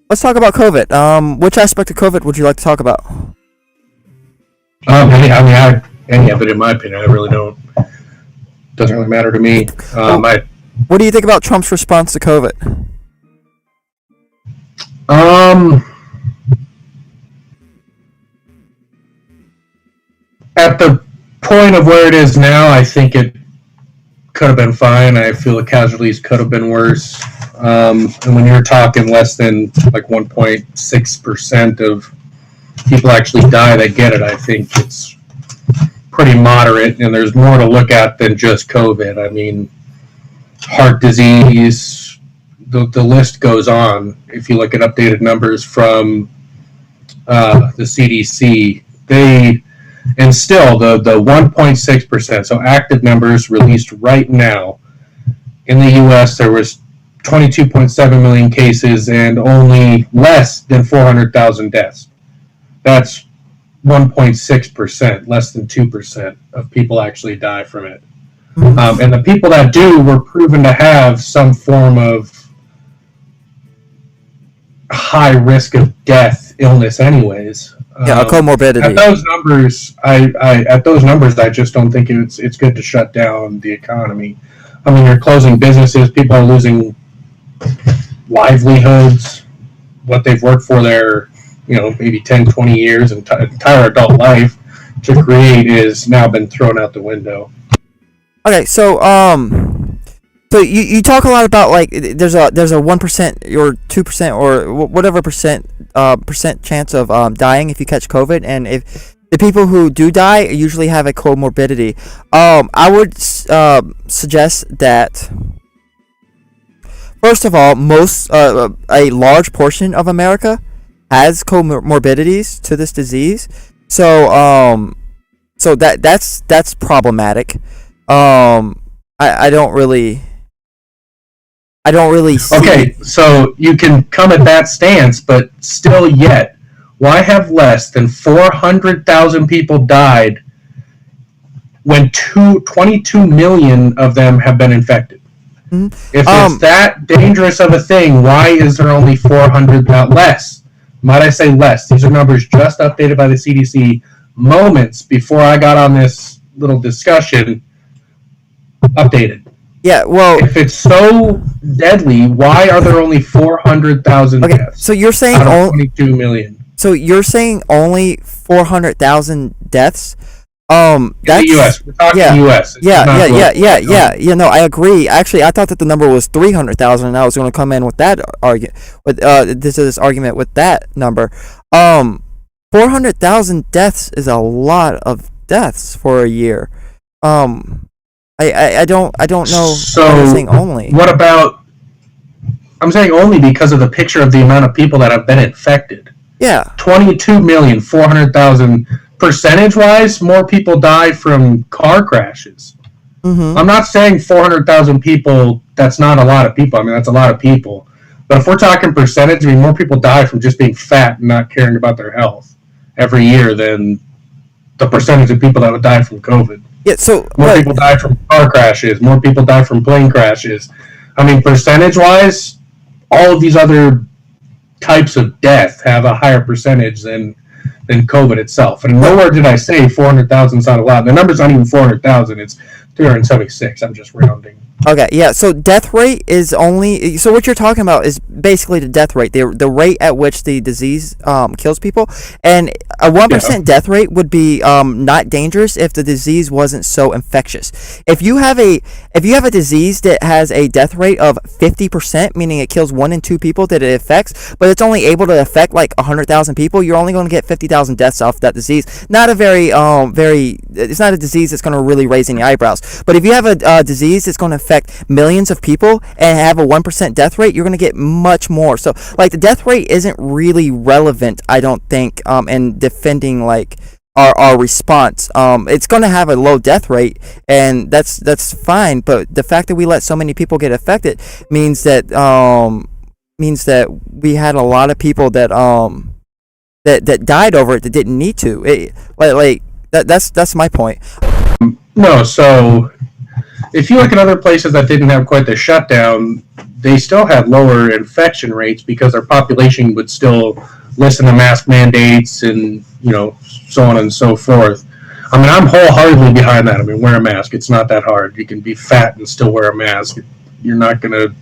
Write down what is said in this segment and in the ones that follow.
let's talk about COVID. Which aspect of COVID would you like to talk about? Any of it, in my opinion, I really don't. Doesn't really matter to me. What do you think about Trump's response to COVID? At the point of where it is now, I think it could have been fine. I feel the casualties could have been worse. And when you're talking less than like 1.6% of people actually die that get it, I think it's pretty moderate, and there's more to look at than just COVID. I mean, heart disease, the list goes on. If you look at updated numbers from the CDC, and still the 1.6%, so active numbers released right now, in the U.S. there was 22.7 million cases and only less than 400,000 deaths. That's 1.6%, less than 2% of people actually die from it. And the people that do were proven to have some form of high risk of death illness anyways. Yeah, a comorbidity. At those numbers, I just don't think it's good to shut down the economy. I mean, you're closing businesses, people are losing livelihoods, what they've worked for their, maybe 10, 20 years, entire adult life to create is now been thrown out the window. Okay, so you talk a lot about like there's a 1% or 2% or whatever percent chance of dying if you catch COVID, and if the people who do die usually have a comorbidity. I would suggest that first of all, a large portion of America has comorbidities to this disease, so that's problematic. I don't really see. Okay, so you can come at that stance, but still yet, why have less than 400,000 people died when 22 million of them have been infected? Mm-hmm. If it's that dangerous of a thing, why is there only 400 less? Might I say less? These are numbers just updated by the CDC moments before I got on this little discussion. Updated. Yeah, well, if it's so deadly, why are there only 400,000 deaths? So you're saying out of 22 million. So you're saying only 400,000 deaths? That's in the U.S. We're talking U.S. Yeah. No, I agree. Actually, I thought that the number was 300,000, and I was going to come in with that argument. With this argument with that number. 400,000 deaths is a lot of deaths for a year. I don't know. So I'm saying only. What about? I'm saying only because of the picture of the amount of people that have been infected. Yeah. 22,400,000. Percentage-wise, more people die from car crashes. Mm-hmm. I'm not saying 400,000 people. That's not a lot of people. I mean, that's a lot of people. But if we're talking percentage, I mean, more people die from just being fat and not caring about their health every year than the percentage of people that would die from COVID. Yeah, so more people die from car crashes. More people die from plane crashes. I mean, percentage-wise, all of these other types of death have a higher percentage than COVID itself. And nowhere did I say 400,000 is not a lot. The number's not even 400,000. It's 376. I'm just rounding. Okay, yeah, so death rate is only... So what you're talking about is basically the death rate, the rate at which the disease kills people. And a 1% death rate would be not dangerous if the disease wasn't so infectious. If you have a disease that has a death rate of 50%, meaning it kills 1 in 2 people that it affects, but it's only able to affect like 100,000 people, you're only going to get 50,000 deaths off that disease. Not a it's not a disease that's going to really raise any eyebrows. But if you have a disease that's going to affect millions of people and have a 1% death rate, you're going to get much more. So like the death rate isn't really relevant, I don't think, in defending like our response. It's going to have a low death rate, and that's fine, but the fact that we let so many people get affected means that we had a lot of people that died over it that didn't need to. That's my point. No, so if you look at other places that didn't have quite the shutdown, they still had lower infection rates because their population would still listen to mask mandates and so on and so forth. I mean, I'm wholeheartedly behind that. I mean, wear a mask. It's not that hard. You can be fat and still wear a mask. You're not going to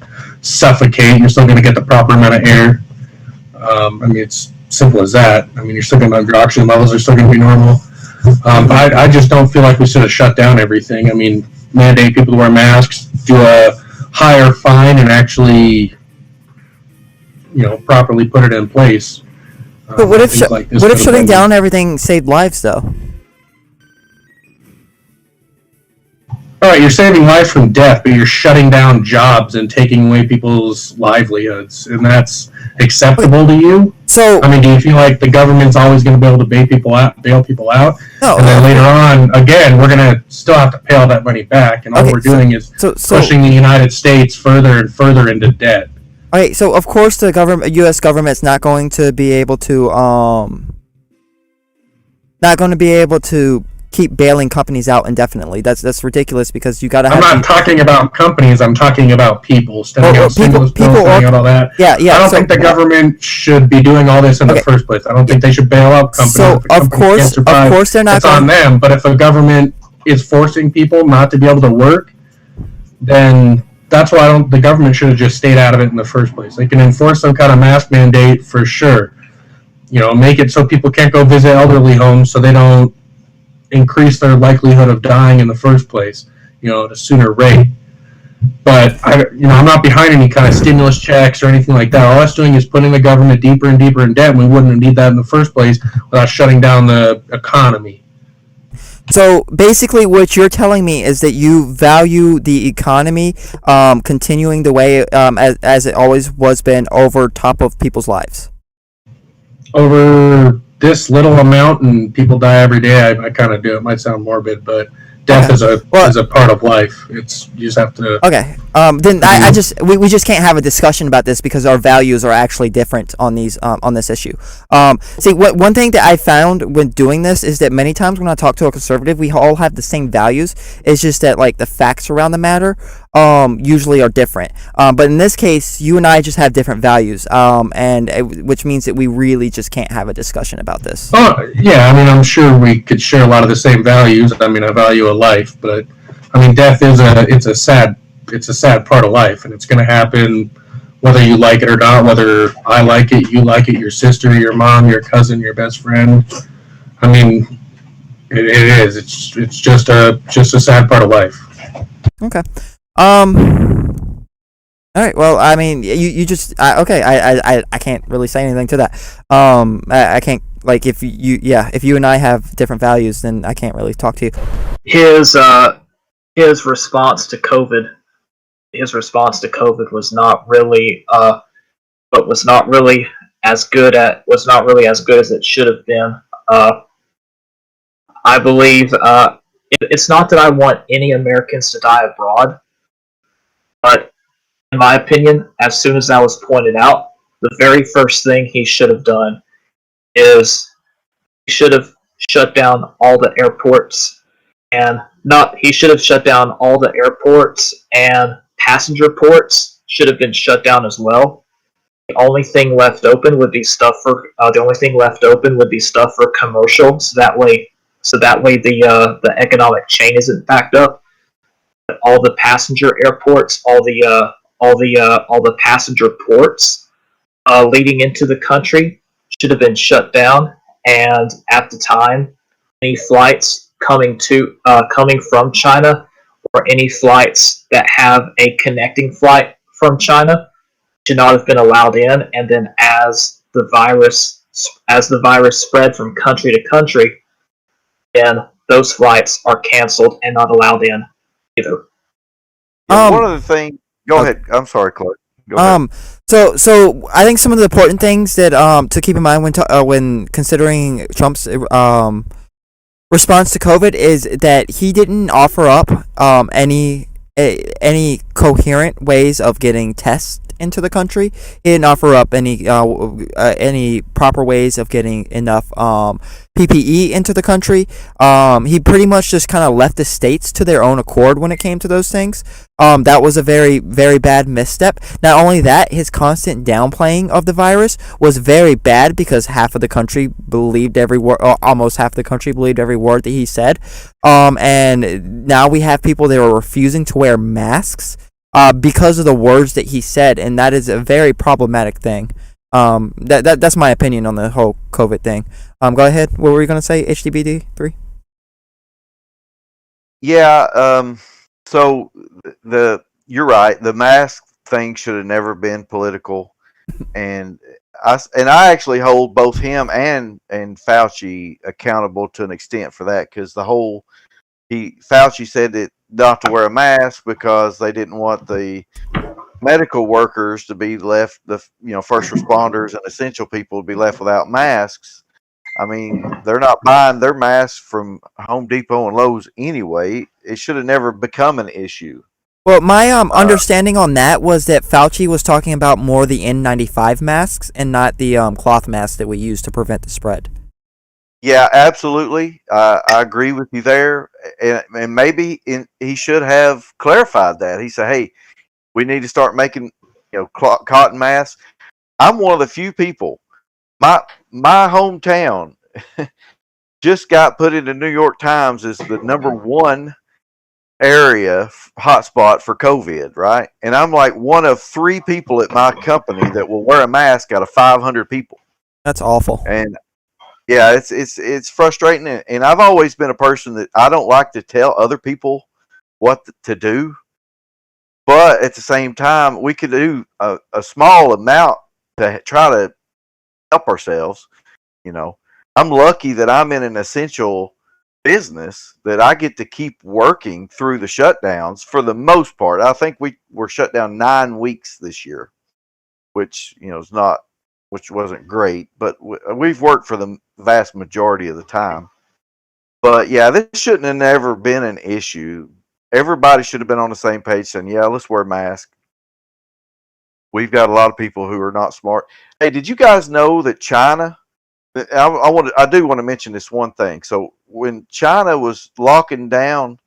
suffocate. You're still going to get the proper amount of air. I mean, it's simple as that. I mean, you're still going to have your oxygen levels are still going to be normal. But I just don't feel like we should have shut down everything. I mean, mandate people to wear masks, do a higher fine, and actually, properly put it in place. But what if shutting down everything saved lives, though? All right, you're saving lives from death, but you're shutting down jobs and taking away people's livelihoods, and that's acceptable to you? So, I mean, do you feel like the government's always going to be able to bail people out? No. And then later on, again, we're going to still have to pay all that money back, and all we're doing is pushing the United States further and further into debt. Okay, so of course the U.S. government's not going to be able to keep bailing companies out indefinitely. That's ridiculous because you got to. I'm not talking about companies. I'm talking about people. People out all that. Yeah. I don't think the government should be doing all this in the first place. I don't think they should bail out companies. So of course they're not. It's on them. But if the government is forcing people not to be able to work, then that's why the government should have just stayed out of it in the first place. They can enforce some kind of mask mandate for sure. Make it so people can't go visit elderly homes so they don't increase their likelihood of dying in the first place, at a sooner rate. But I'm not behind any kind of stimulus checks or anything like that. All that's doing is putting the government deeper and deeper in debt, and we wouldn't need that in the first place without shutting down the economy. So basically what you're telling me is that you value the economy continuing the way as it always was been over top of people's lives. Over this little amount and people die every day, I kind of do. It might sound morbid, but death is a part of life. You just have to. Okay. Then we just can't have a discussion about this because our values are actually different on this issue. See, one thing that I found when doing this is that many times when I talk to a conservative, we all have the same values. It's just that like the facts around the matter usually are different. But in this case, you and I just have different values, which means that we really just can't have a discussion about this. Yeah, I mean, I'm sure we could share a lot of the same values. I mean, I value a life, but I mean, death is a sad part of life, and it's going to happen whether you like it or not. Whether I like it, you like it, your sister, your mom, your cousin, your best friend. I mean, it is. It's just a sad part of life. Okay. All right. Well, I mean, you just okay. I can't really say anything to that. I can't, like, if you and I have different values, then I can't really talk to you. His response to COVID was not really as good as it should have been. I believe it's not that I want any Americans to die abroad, but in my opinion, as soon as that was pointed out, the very first thing he should have done is he should have shut down all the airports and passenger ports should have been shut down as well. The only thing left open would be stuff for commercial, so that way the economic chain isn't backed up. But all the passenger airports, all the passenger ports leading into the country should have been shut down. And at the time, any flights coming from China or any flights that have a connecting flight from China should not have been allowed in. And then as the virus spread from country to country, then those flights are canceled and not allowed in either. One of the things. Go ahead. I'm sorry, Clark. Go ahead. So I think some of the important things that to keep in mind when considering Trump's response to COVID is that he didn't offer up any coherent ways of getting tests into the country. He didn't offer up any proper ways of getting enough PPE into the country. He pretty much just kind of left the states to their own accord when it came to those things. That was a very, very bad misstep. Not only that, his constant downplaying of the virus was very bad because half of the country believed every word, almost half the country believed every word that he said. And now we have people that are refusing to wear masks because of the words that he said, and that is a very problematic thing. That's my opinion on the whole COVID thing. Go ahead. What were you going to say, HDBD3? Yeah. So you're right. The mask thing should have never been political, and I actually hold both him and Fauci accountable to an extent for that, because Fauci said that not to wear a mask because they didn't want the medical workers to be left, first responders and essential people to be left without masks. I mean, they're not buying their masks from Home Depot and Lowe's anyway. It should have never become an issue. Well, my understanding on that was that Fauci was talking about more the N95 masks and not the cloth masks that we use to prevent the spread. Yeah, absolutely. I agree with you there. And maybe he should have clarified that. He said, hey, we need to start making cotton masks. I'm one of the few people. My hometown just got put in the New York Times as the #1 area hotspot for COVID, right? And I'm like one of 3 people at my company that will wear a mask out of 500 people. That's awful. And yeah, it's frustrating. And I've always been a person that I don't like to tell other people what to do. But at the same time, we could do a small amount to try to help ourselves. I'm lucky that I'm in an essential business that I get to keep working through the shutdowns for the most part. I think we were shut down 9 weeks this year, which which wasn't great, but we've worked for the vast majority of the time. But yeah, this shouldn't have never been an issue. Everybody should have been on the same page saying, yeah, let's wear masks. We've got a lot of people who are not smart. Hey, did you guys know that China, I do want to mention this one thing. So when China was locking down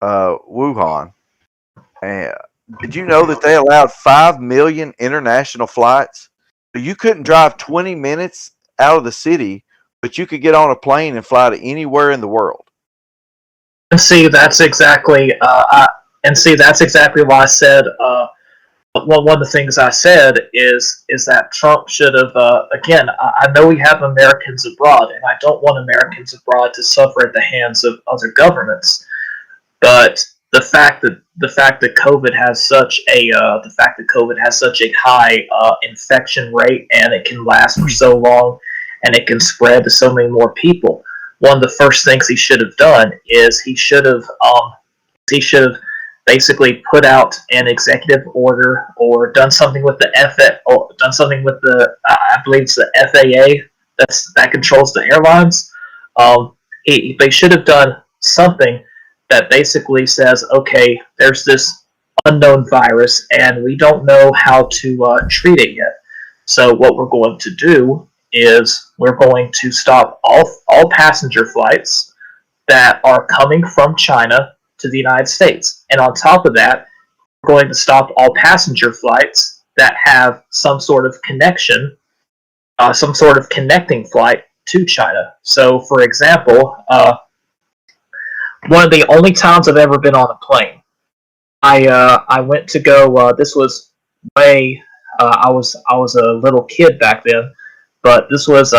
Wuhan, did you know that they allowed 5 million international flights? So you couldn't drive 20 minutes out of the city, but you could get on a plane and fly to anywhere in the world. And see, that's exactly why I said. One of the things I said is that Trump should have. Again, I know we have Americans abroad, and I don't want Americans abroad to suffer at the hands of other governments. But the fact that COVID has such a high infection rate, and it can last for so long, and it can spread to so many more people. One of the first things he should have done is he should have basically put out an executive order or done something with the I believe it's the FAA that controls the airlines. They should have done something that basically says, okay, there's this unknown virus and we don't know how to treat it yet. So what we're going to do is we're going to stop all passenger flights that are coming from China to the United States. And on top of that, we're going to stop all passenger flights that have some sort of connection, some sort of connecting flight to China. So, for example, one of the only times I've ever been on a plane, I went to go. This was way. I was a little kid back then, but this was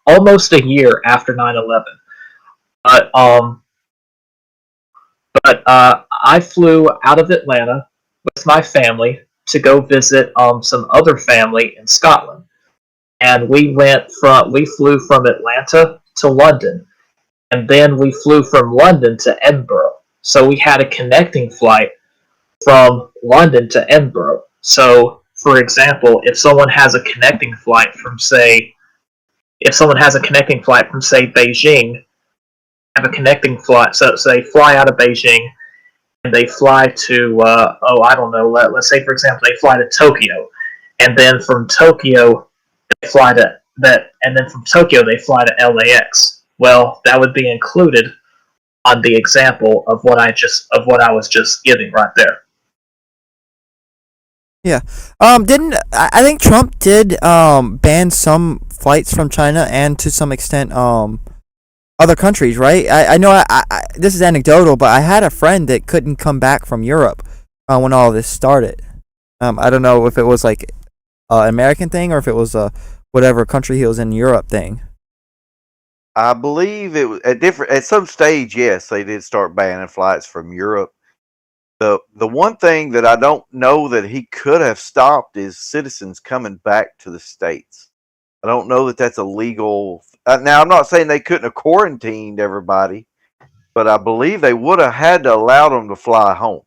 almost a year after 9/11. But I flew out of Atlanta with my family to go visit some other family in Scotland, and we flew from Atlanta to London, and then we flew from London to Edinburgh. So we had a connecting flight from London to Edinburgh. So, for example, if someone has a connecting flight from say Beijing, have a connecting flight. So they fly out of Beijing, and they fly to I don't know. Let's say for example they fly to Tokyo, and then from Tokyo they fly to that, and then from Tokyo they fly to LAX. Well, that would be included on the example of what I was just giving right there. Yeah. Didn't I think Trump did ban some flights from China and to some extent other countries, right? I know this is anecdotal, but I had a friend that couldn't come back from Europe when all this started. I don't know if it was like an American thing or if it was whatever country he was in Europe thing. I believe it was at some stage. Yes, they did start banning flights from Europe. The one thing that I don't know that he could have stopped is citizens coming back to the States. I don't know that that's a legal. Now, I'm not saying they couldn't have quarantined everybody, but I believe they would have had to allow them to fly home.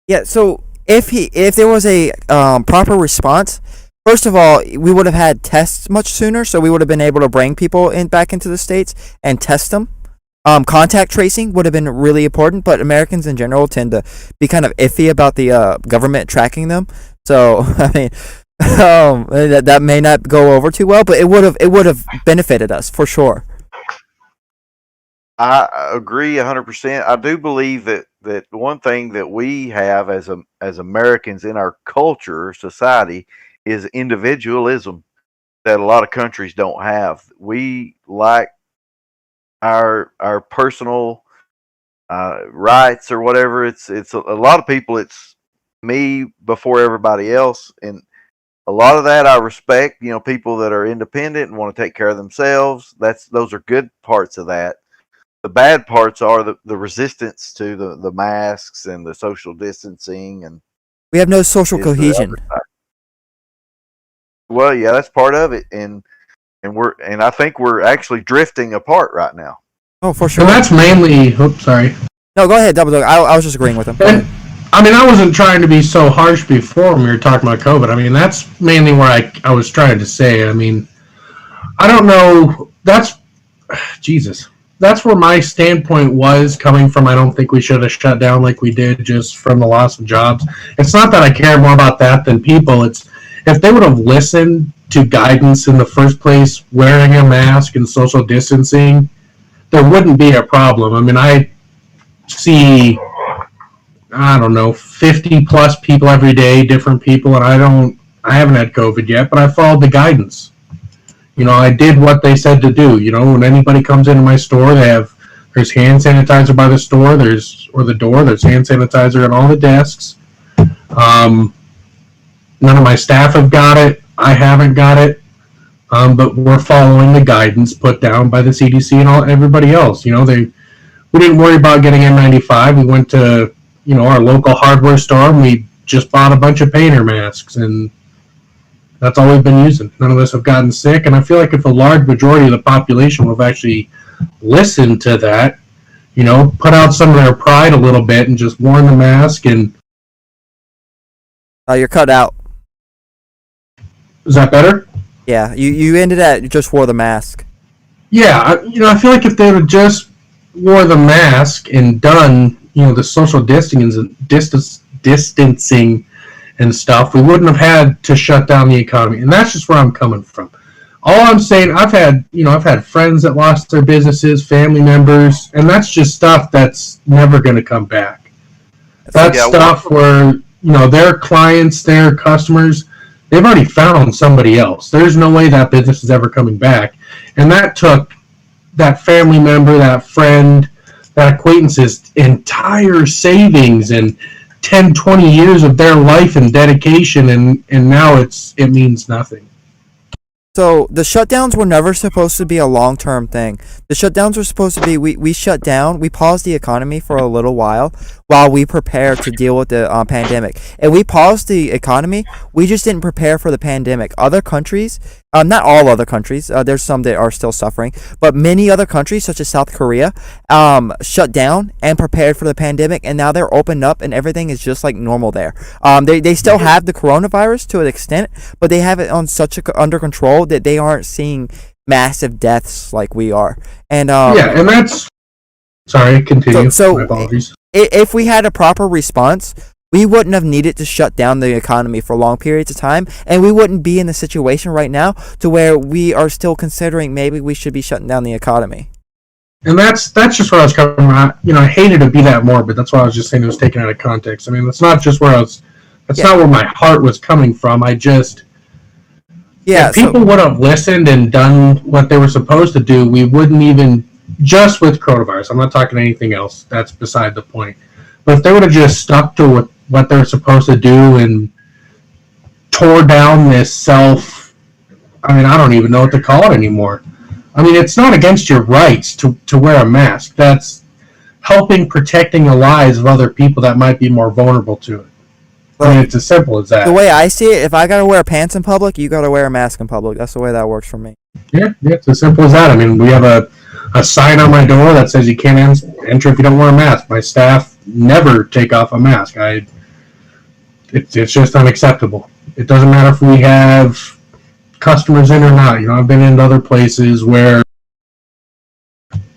Yeah. So if there was a proper response, first of all, we would have had tests much sooner, so we would have been able to bring people back into the States and test them. Contact tracing would have been really important, but Americans in general tend to be kind of iffy about the government tracking them. So I mean, that may not go over too well, but it would have benefited us for sure. I agree 100%. I do believe that one thing that we have as Americans in our culture, society, is individualism that a lot of countries don't have. We like our personal rights or whatever. It's a lot of people. It's me before everybody else, and a lot of that I respect. You know, people that are independent and want to take care of themselves. Those are good parts of that. The bad parts are the resistance to the masks and the social distancing, and We have no social cohesion. Well, yeah, that's part of it, and I think we're actually drifting apart right now. Oh, for So sure. that's mainly. Oops, sorry. No, go ahead, Double Dog. I was just agreeing with him. Go And, ahead. I mean, I wasn't trying to be so harsh before when we were talking about COVID. I mean, that's mainly where I was trying to say. I mean, I don't know. Jesus. That's where my standpoint was coming from. I don't think we should have shut down like we did just from the loss of jobs. It's not that I care more about that than people. It's if they would have listened to guidance in the first place, wearing a mask and social distancing, there wouldn't be a problem. I mean, I see, I don't know, 50 plus people every day, different people, and I haven't had COVID yet, but I followed the guidance. You know, I did what they said to do. You know, when anybody comes into my store, there's hand sanitizer by the store, there's hand sanitizer on all the desks. None of my staff have got it. I haven't got it. But we're following the guidance put down by the CDC and everybody else. You know, we didn't worry about getting N95. We went to, our local hardware store and we just bought a bunch of painter masks, and that's all we've been using. None of us have gotten sick, and I feel like if a large majority of the population would have actually listened to that, put out some of their pride a little bit and just worn the mask. And You're cut out. is that better? Yeah, you ended at just wore the mask. Yeah, I feel like if they would have just wore the mask and done, the social distancing and stuff, we wouldn't have had to shut down the economy. And that's just where I'm coming from. All I'm saying, I've had friends that lost their businesses, family members, and that's just stuff that's never going to come back. That's stuff where, their clients, their customers, they've already found somebody else. There's no way that business is ever coming back. And that took that family member, that friend, that acquaintance's entire savings and 10, 20 years of their life and dedication, and now it means nothing. So the shutdowns were never supposed to be a long-term thing. The shutdowns were supposed to be, we shut down, we paused the economy for a little while we prepare to deal with the pandemic. And we paused the economy, we just didn't prepare for the pandemic. Other countries, not all other countries, there's some that are still suffering, but many other countries, such as South Korea, shut down and prepared for the pandemic, and now they're opened up and everything is just like normal there. They still have the coronavirus to an extent, but they have it on under control that they aren't seeing massive deaths like we are. And and that's sorry, continue. So my apologies. if we had a proper response, we wouldn't have needed to shut down the economy for long periods of time, and we wouldn't be in the situation right now to where we are still considering maybe we should be shutting down the economy. And that's just where I was coming from. I hated to be that morbid. That's why I was just saying it was taken out of context. I mean, that's not just where I was. That's not where my heart was coming from. If people would have listened and done what they were supposed to do, we wouldn't even, just with coronavirus, I'm not talking anything else, that's beside the point. But if they would have just stuck to what they're supposed to do and tore down this I don't even know what to call it anymore. I mean, it's not against your rights to wear a mask. That's helping protecting the lives of other people that might be more vulnerable to it. I mean, it's as simple as that. The way I see it, if I gotta wear pants in public, you gotta wear a mask in public. That's the way that works for me. Yeah, it's as simple as that. I mean, we have a sign on my door that says you can't enter if you don't wear a mask. My staff never take off a mask. It's just unacceptable. It doesn't matter if we have customers in or not. I've been in other places where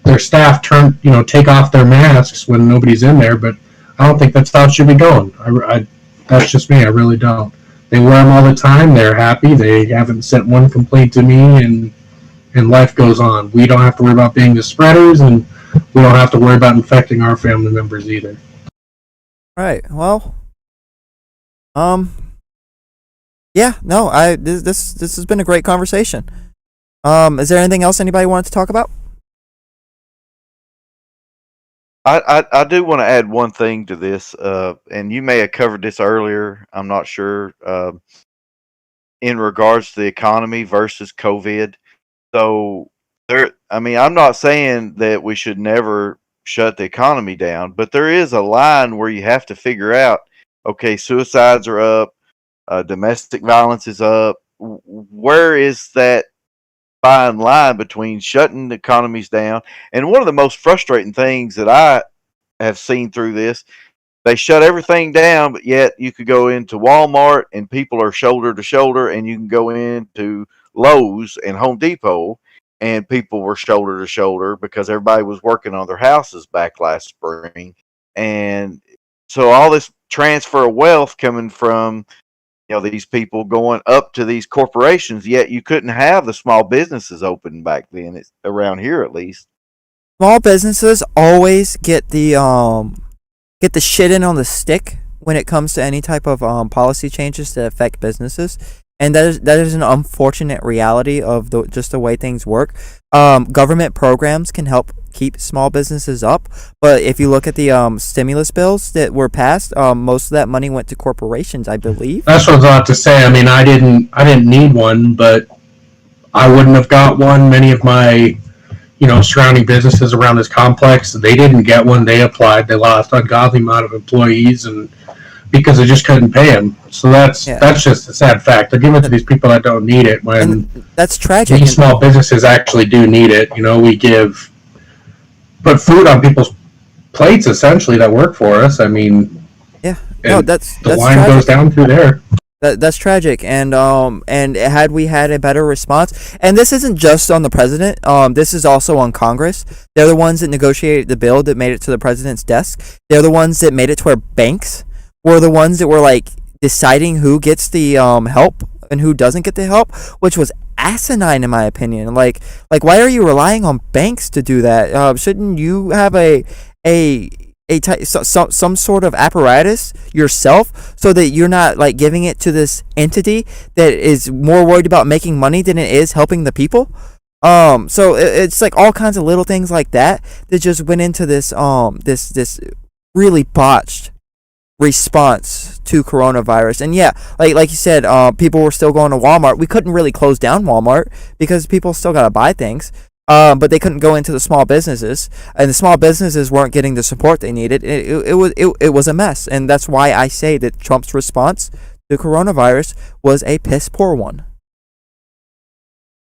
their staff take off their masks when nobody's in there, but I don't think that's how it should be going. That's just me. I really don't. They wear them all the time. They're happy. They haven't sent one complaint to me, and life goes on. We don't have to worry about being the spreaders, and we don't have to worry about infecting our family members either. All right. Well, yeah. No. This has been a great conversation. Is there anything else anybody wanted to talk about? I do want to add one thing to this, and you may have covered this earlier. I'm not sure. In regards to the economy versus COVID, so I'm not saying that we should never shut the economy down, but there is a line where you have to figure out. Okay, suicides are up, domestic violence is up. Where is that fine line between shutting the economies down? And one of the most frustrating things that I have seen through this, they shut everything down, but yet you could go into Walmart and people are shoulder to shoulder, and you can go into Lowe's and Home Depot and people were shoulder to shoulder because everybody was working on their houses back last spring. And so all this transfer of wealth coming from these people going up to these corporations, yet you couldn't have the small businesses open back then. It's around here, at least. Small businesses always get the shit in on the stick when it comes to any type of policy changes that affect businesses, and that is an unfortunate reality of just the way things work. Government programs can help keep small businesses up, but if you look at the stimulus bills that were passed, most of that money went to corporations, I believe. That's what I was about to say. I mean, I didn't need one, but I wouldn't have got one. Many of my surrounding businesses around this complex, they didn't get one. They applied. They lost an ungodly amount of employees, and because they just couldn't pay them. So that's just a sad fact. They're giving it to these people that don't need it, when and that's tragic. These small businesses actually do need it. We put food on people's plates essentially that work for us. I mean, that's line tragic. goes down through there. That's tragic, and had we had a better response, and this isn't just on the president, this is also on Congress. They're the ones that negotiated the bill that made it to the president's desk. They're the ones that made it to where banks were the ones that were like deciding who gets the help and who doesn't get the help, which was asinine in my opinion. Like why are you relying on banks to do that? Shouldn't you have some sort of apparatus yourself, so that you're not like giving it to this entity that is more worried about making money than it is helping the people? So it's like all kinds of little things like that just went into this this really botched response to coronavirus. And like you said, people were still going to Walmart. We couldn't really close down Walmart because people still gotta buy things. But they couldn't go into the small businesses, and the small businesses weren't getting the support they needed. It was a mess, and that's why I say that Trump's response to coronavirus was a piss poor one.